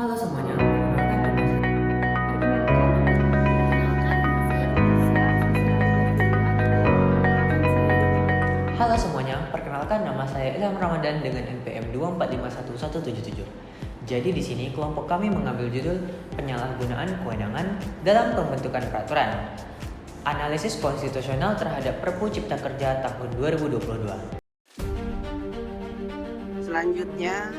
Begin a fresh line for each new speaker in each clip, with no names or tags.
Halo semuanya, perkenalkan nama saya. Halo semuanya, perkenalkan nama saya Ilham Ramadan dengan NPM 2451177. Jadi di sini kelompok kami mengambil judul penyalahgunaan kewenangan dalam pembentukan peraturan. Analisis konstitusional terhadap Perpu Cipta Kerja tahun 2022.
Selanjutnya,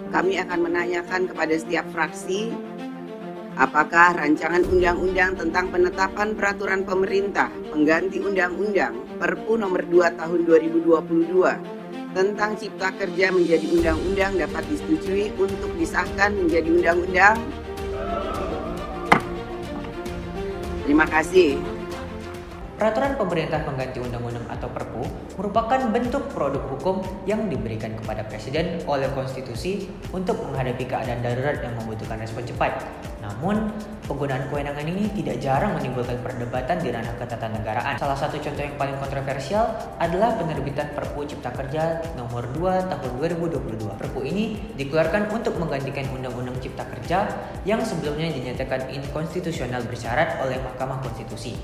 kami akan menanyakan kepada setiap fraksi apakah rancangan undang-undang tentang penetapan peraturan pemerintah pengganti undang-undang Perpu nomor 2 tahun 2022 tentang Cipta Kerja menjadi undang-undang dapat disetujui untuk disahkan menjadi undang-undang. Terima kasih.
Peraturan pemerintah pengganti undang-undang atau Perpu merupakan bentuk produk hukum yang diberikan kepada Presiden oleh konstitusi untuk menghadapi keadaan darurat yang membutuhkan respon cepat. Namun, penggunaan kewenangan ini tidak jarang menimbulkan perdebatan di ranah ketatanegaraan. Salah satu contoh yang paling kontroversial adalah penerbitan Perpu Cipta Kerja nomor 2 tahun 2022. Perpu ini dikeluarkan untuk menggantikan Undang-Undang Cipta Kerja yang sebelumnya dinyatakan inkonstitusional bersyarat oleh Mahkamah Konstitusi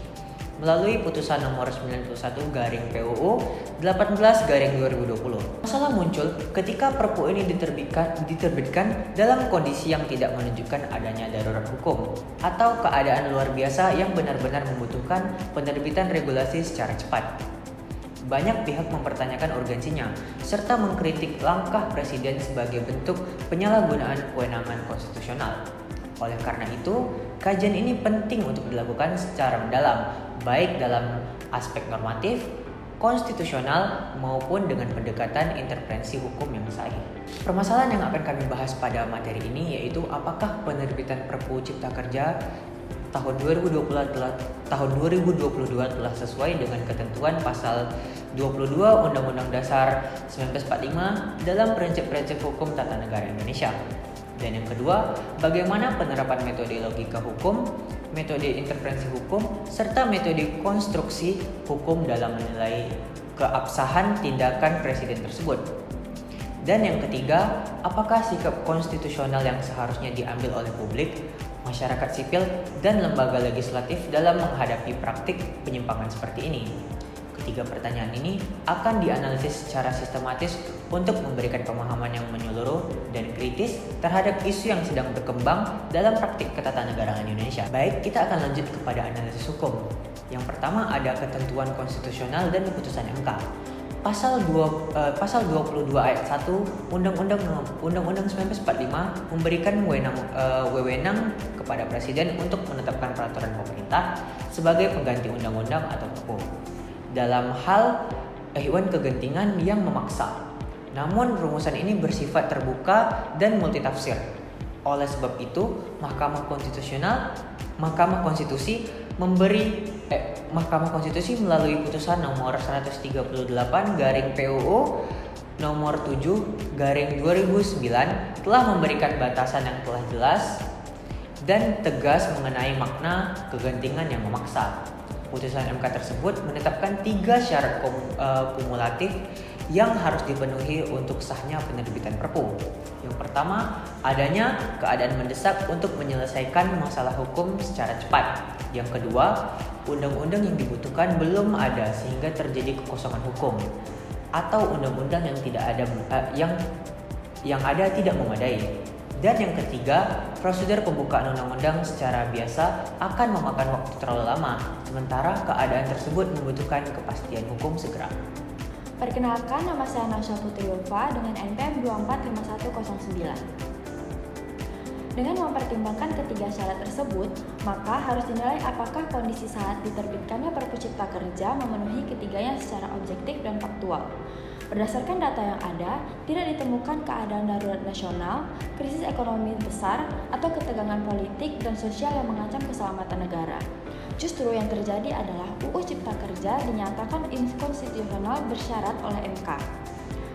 melalui putusan nomor 91/PUU 18/2020. Masalah muncul ketika Perpu ini diterbitkan dalam kondisi yang tidak menunjukkan adanya darurat hukum atau keadaan luar biasa yang benar-benar membutuhkan penerbitan regulasi secara cepat. Banyak pihak mempertanyakan urgensinya serta mengkritik langkah Presiden sebagai bentuk penyalahgunaan kewenangan konstitusional. Oleh karena itu, kajian ini penting untuk dilakukan secara mendalam, baik dalam aspek normatif, konstitusional, maupun dengan pendekatan intervensi hukum yang sahih. Permasalahan yang akan kami bahas pada materi ini yaitu apakah penerbitan Perpu Cipta Kerja tahun 2022 telah sesuai dengan ketentuan pasal 22 Undang-Undang Dasar 1945 dalam prinsip-prinsip hukum tata negara Indonesia. Dan yang kedua, bagaimana penerapan metode logika hukum, metode intervensi hukum, serta metode konstruksi hukum dalam menilai keabsahan tindakan Presiden tersebut. Dan yang ketiga, apakah sikap konstitusional yang seharusnya diambil oleh publik, masyarakat sipil, dan lembaga legislatif dalam menghadapi praktik penyimpangan seperti ini? Ketiga pertanyaan ini akan dianalisis secara sistematis untuk memberikan pemahaman yang menyeluruh dan kritis terhadap isu yang sedang berkembang dalam praktik ketatanegaraan Indonesia. Baik, kita akan lanjut kepada analisis hukum. Yang pertama ada ketentuan konstitusional dan putusan MK. Pasal 22 ayat 1 Undang-Undang 1945 memberikan wewenang kepada Presiden untuk menetapkan peraturan pemerintah sebagai pengganti undang-undang atau Perpu dalam hal hewan kegentingan yang memaksa. Namun rumusan ini bersifat terbuka dan multitafsir. Oleh sebab itu, Mahkamah Konstitusi melalui putusan nomor 138/PUU nomor 7/2009 telah memberikan batasan yang telah jelas dan tegas mengenai makna kegentingan yang memaksa. Putusan MK tersebut menetapkan 3 syarat kumulatif yang harus dipenuhi untuk sahnya penerbitan Perpu. Yang pertama, adanya keadaan mendesak untuk menyelesaikan masalah hukum secara cepat. Yang kedua, undang-undang yang dibutuhkan belum ada sehingga terjadi kekosongan hukum, atau undang-undang yang ada tidak memadai. Dan yang ketiga, prosedur pembukaan undang-undang secara biasa akan memakan waktu terlalu lama, sementara keadaan tersebut membutuhkan kepastian hukum segera.
Perkenalkan, nama saya Nasya Putri Ulfa dengan NPM 2451109. Dengan mempertimbangkan ketiga syarat tersebut, maka harus dinilai apakah kondisi saat diterbitkannya Perpu Cipta Kerja memenuhi ketiganya secara objektif dan faktual. Berdasarkan data yang ada, tidak ditemukan keadaan darurat nasional, krisis ekonomi besar, atau ketegangan politik dan sosial yang mengancam keselamatan negara. Justru yang terjadi adalah UU Cipta Kerja dinyatakan inkonstitusional bersyarat oleh MK.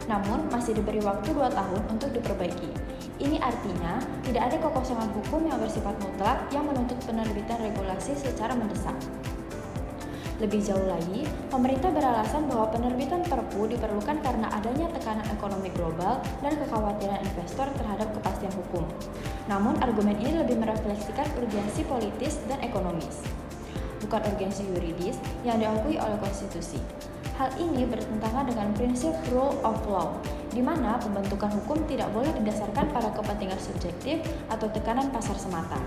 Namun, masih diberi waktu 2 tahun untuk diperbaiki. Ini artinya, tidak ada kekosongan hukum yang bersifat mutlak yang menuntut penerbitan regulasi secara mendesak. Lebih jauh lagi, pemerintah beralasan bahwa penerbitan Perpu diperlukan karena adanya tekanan ekonomi global dan kekhawatiran investor terhadap kepastian hukum. Namun argumen ini lebih merefleksikan urgensi politis dan ekonomis, bukan urgensi yuridis yang diakui oleh konstitusi. Hal ini bertentangan dengan prinsip rule of law, di mana pembentukan hukum tidak boleh didasarkan pada kepentingan subjektif atau tekanan pasar semata.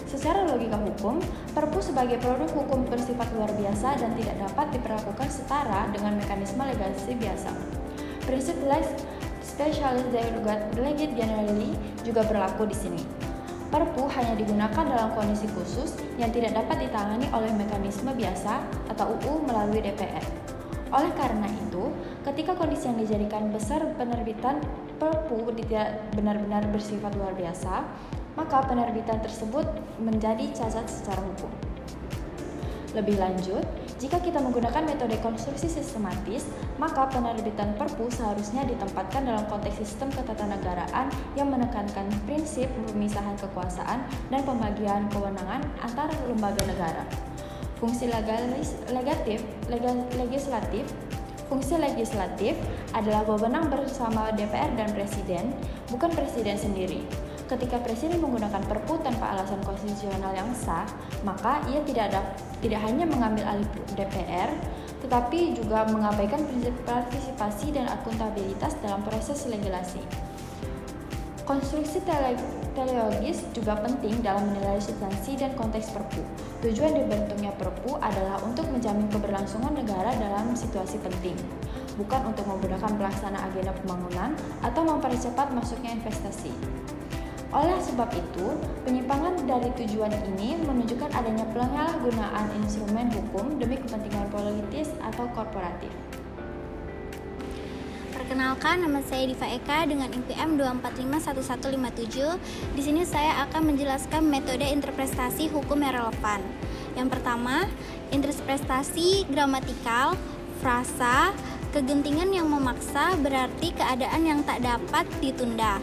Secara logika hukum, Perpu sebagai produk hukum bersifat luar biasa dan tidak dapat diperlakukan setara dengan mekanisme legalisasi biasa. Prinsip lex specialis lege generali juga berlaku di sini. Perpu hanya digunakan dalam kondisi khusus yang tidak dapat ditangani oleh mekanisme biasa atau UU melalui DPR. Oleh karena itu, ketika kondisi yang dijadikan besar penerbitan Perpu tidak benar-benar bersifat luar biasa, maka penerbitan tersebut menjadi cacat secara hukum. Lebih lanjut, jika kita menggunakan metode konstruksi sistematis, maka penerbitan Perpu seharusnya ditempatkan dalam konteks sistem ketatanegaraan yang menekankan prinsip pemisahan kekuasaan dan pembagian kewenangan antar lembaga negara. Fungsi legislatif adalah wewenang bersama DPR dan Presiden, bukan Presiden sendiri. Ketika Presiden menggunakan Perpu tanpa alasan konstitusional yang sah, maka ia tidak hanya mengambil alih DPR, tetapi juga mengabaikan prinsip partisipasi dan akuntabilitas dalam proses legislasi. Konstruksi teleologis juga penting dalam menilai substansi dan konteks Perpu. Tujuan dibentuknya Perpu adalah untuk menjamin keberlangsungan negara dalam situasi penting, bukan untuk memudahkan pelaksanaan agenda pembangunan atau mempercepat masuknya investasi. Oleh sebab itu, penyimpangan dari tujuan ini menunjukkan adanya penyalahgunaan instrumen hukum demi kepentingan politis atau korporatif.
Perkenalkan, nama saya Diva Eka dengan NPM 2451157. Di sini saya akan menjelaskan metode interpretasi hukum yang relevan. Yang pertama, interpretasi gramatikal, frasa, kegentingan yang memaksa berarti keadaan yang tak dapat ditunda.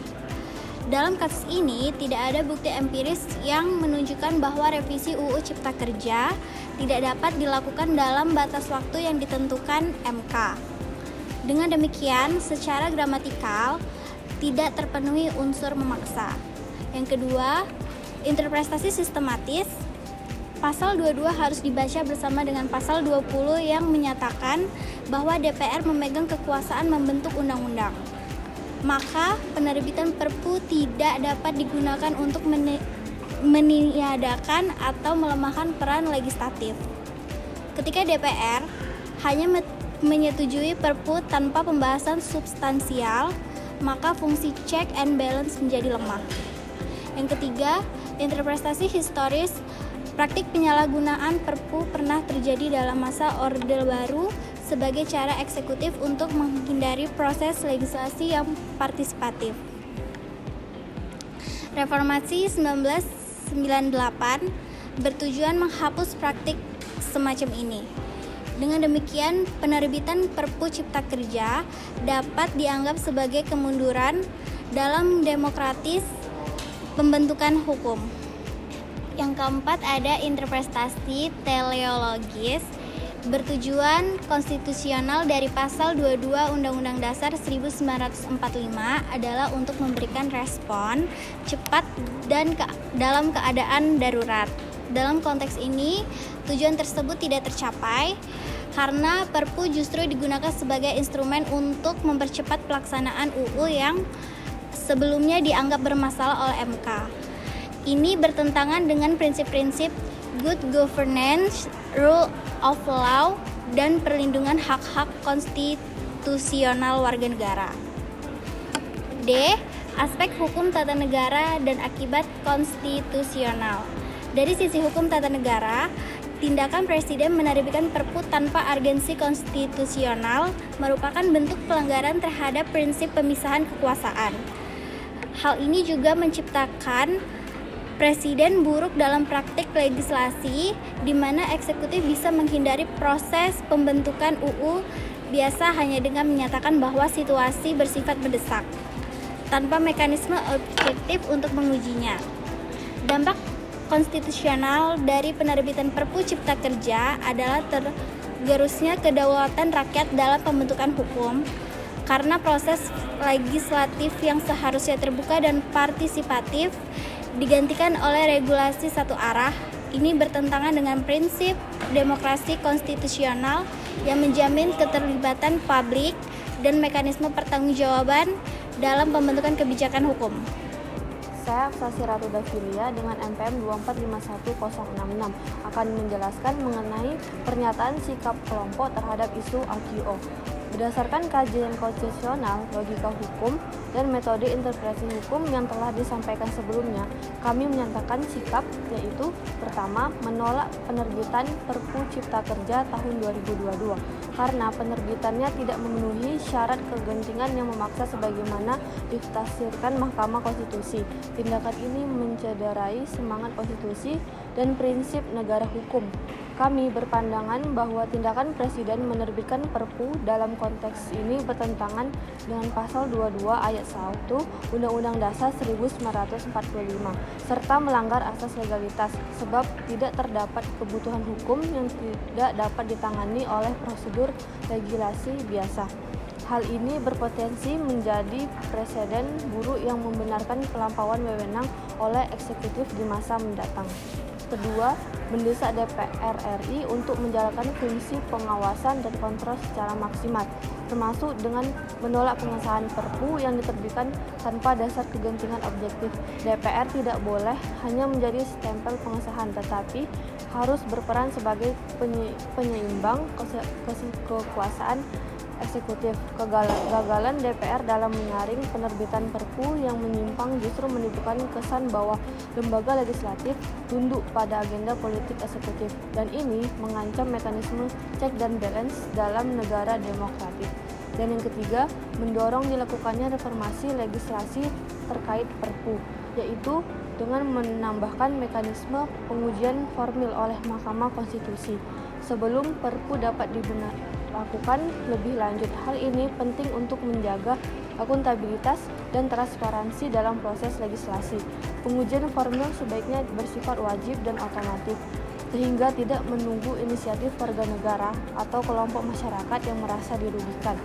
Dalam kasus ini, tidak ada bukti empiris yang menunjukkan bahwa revisi UU Cipta Kerja tidak dapat dilakukan dalam batas waktu yang ditentukan MK. Dengan demikian, secara gramatikal, tidak terpenuhi unsur memaksa. Yang kedua, interpretasi sistematis. Pasal 22 harus dibaca bersama dengan pasal 20 yang menyatakan bahwa DPR memegang kekuasaan membentuk undang-undang. Maka penerbitan Perpu tidak dapat digunakan untuk meniadakan atau melemahkan peran legislatif. Ketika DPR hanya menyetujui Perpu tanpa pembahasan substansial, maka fungsi check and balance menjadi lemah. Yang ketiga, interpretasi historis. Praktik penyalahgunaan Perpu pernah terjadi dalam masa Orde Baru sebagai cara eksekutif untuk menghindari proses legislasi yang partisipatif. Reformasi 1998 bertujuan menghapus praktik semacam ini. Dengan demikian, penerbitan Perpu Cipta Kerja dapat dianggap sebagai kemunduran dalam demokratis pembentukan hukum. Yang keempat, ada interpretasi teleologis bertujuan konstitusional dari pasal 22 Undang-Undang Dasar 1945 adalah untuk memberikan respon cepat dan dalam keadaan darurat. Dalam konteks ini, tujuan tersebut tidak tercapai karena Perpu justru digunakan sebagai instrumen untuk mempercepat pelaksanaan UU yang sebelumnya dianggap bermasalah oleh MK. Ini bertentangan dengan prinsip-prinsip good governance, rule of law, dan perlindungan hak-hak konstitusional warga negara. D. Aspek hukum tata negara dan akibat konstitusional. Dari sisi hukum tata negara, tindakan Presiden menerbitkan Perpu tanpa urgensi konstitusional merupakan bentuk pelanggaran terhadap prinsip pemisahan kekuasaan. Hal ini juga menciptakan Presiden buruk dalam praktik legislasi, di mana eksekutif bisa menghindari proses pembentukan UU biasa hanya dengan menyatakan bahwa situasi bersifat mendesak, tanpa mekanisme objektif untuk mengujinya. Dampak konstitusional dari penerbitan Perpu Cipta Kerja adalah tergerusnya kedaulatan rakyat dalam pembentukan hukum. karena proses legislatif yang seharusnya terbuka dan partisipatif digantikan oleh regulasi satu arah. Ini bertentangan dengan prinsip demokrasi konstitusional yang menjamin keterlibatan publik dan mekanisme pertanggungjawaban dalam pembentukan kebijakan hukum.
Saya Aksasi Ratu Davilia dengan NPM 2451066 akan menjelaskan mengenai pernyataan sikap kelompok terhadap isu AQO. Berdasarkan kajian konstitusional, logika hukum, dan metode interpretasi hukum yang telah disampaikan sebelumnya, kami menyatakan sikap yaitu pertama, menolak penerbitan Perpu Cipta Kerja tahun 2022 karena penerbitannya tidak memenuhi syarat kegentingan yang memaksa sebagaimana ditafsirkan Mahkamah Konstitusi. Tindakan ini mencederai semangat konstitusi dan prinsip negara hukum. Kami berpandangan bahwa tindakan Presiden menerbitkan Perpu dalam konteks ini bertentangan dengan Pasal 22 Ayat 1 Undang-Undang Dasar 1945 serta melanggar asas legalitas sebab tidak terdapat kebutuhan hukum yang tidak dapat ditangani oleh prosedur legislasi biasa. Hal ini berpotensi menjadi preseden buruk yang membenarkan pelampauan wewenang oleh eksekutif di masa mendatang. Kedua, mendesak DPR RI untuk menjalankan fungsi pengawasan dan kontrol secara maksimal, termasuk dengan menolak pengesahan Perpu yang diterbitkan tanpa dasar kegentingan objektif. DPR tidak boleh hanya menjadi stempel pengesahan, tetapi harus berperan sebagai penyeimbang kekuasaan eksekutif. Kegagalan DPR dalam menyaring penerbitan Perpu yang menyimpang justru menimbulkan kesan bahwa lembaga legislatif tunduk pada agenda politik eksekutif, dan ini mengancam mekanisme check dan balance dalam negara demokratis. Dan yang ketiga, mendorong dilakukannya reformasi legislasi terkait Perpu, yaitu dengan menambahkan mekanisme pengujian formil oleh Mahkamah Konstitusi sebelum Perpu dapat dilakukan lebih lanjut. Hal ini penting untuk menjaga akuntabilitas dan transparansi dalam proses legislasi. Pengujian formil sebaiknya bersifat wajib dan otomatis, sehingga tidak menunggu inisiatif warga negara atau kelompok masyarakat yang merasa dirugikan.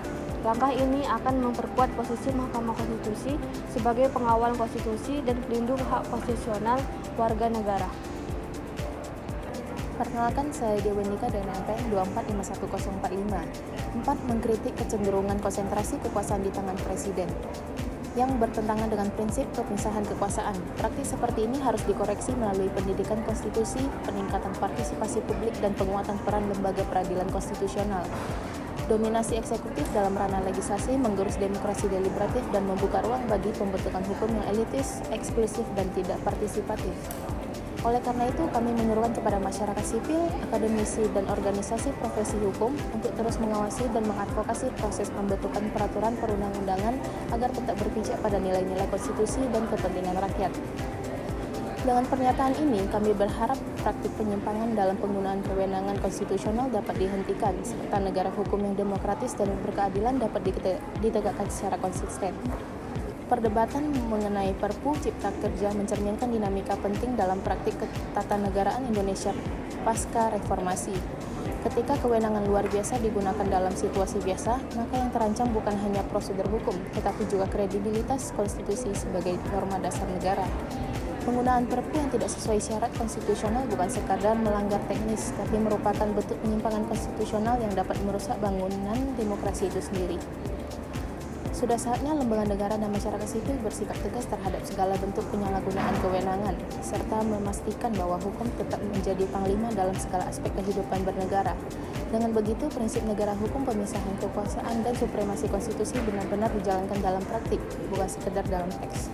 Langkah ini akan memperkuat posisi Mahkamah Konstitusi sebagai pengawal konstitusi dan pelindung hak konstitusional warga negara.
Perkenalkan, saya Dewenika dengan NPM 2451045. 4. Mengkritik kecenderungan konsentrasi kekuasaan di tangan Presiden yang bertentangan dengan prinsip pemisahan kekuasaan. Praktik seperti ini harus dikoreksi melalui pendidikan konstitusi, peningkatan partisipasi publik, dan penguatan peran lembaga peradilan konstitusional. Dominasi eksekutif dalam ranah legislasi menggerus demokrasi deliberatif dan membuka ruang bagi pembentukan hukum yang elitis, eksklusif, dan tidak partisipatif. Oleh karena itu, kami menyuruhkan kepada masyarakat sipil, akademisi, dan organisasi profesi hukum untuk terus mengawasi dan mengadvokasi proses pembentukan peraturan perundang-undangan agar tetap berpijak pada nilai-nilai konstitusi dan kepentingan rakyat. Dengan pernyataan ini, kami berharap praktik penyimpangan dalam penggunaan kewenangan konstitusional dapat dihentikan, serta negara hukum yang demokratis dan berkeadilan dapat ditegakkan secara konsisten. Perdebatan mengenai Perpu Cipta Kerja mencerminkan dinamika penting dalam praktik ketatanegaraan Indonesia pasca reformasi. Ketika kewenangan luar biasa digunakan dalam situasi biasa, maka yang terancam bukan hanya prosedur hukum, tetapi juga kredibilitas konstitusi sebagai norma dasar negara. Penggunaan Perpu yang tidak sesuai syarat konstitusional bukan sekadar melanggar teknis, tapi merupakan bentuk penyimpangan konstitusional yang dapat merusak bangunan demokrasi itu sendiri. Sudah saatnya lembaga negara dan masyarakat sipil bersikap tegas terhadap segala bentuk penyalahgunaan kewenangan, serta memastikan bahwa hukum tetap menjadi panglima dalam segala aspek kehidupan bernegara. Dengan begitu, prinsip negara hukum, pemisahan kekuasaan, dan supremasi konstitusi benar-benar dijalankan dalam praktik, bukan sekedar dalam teks.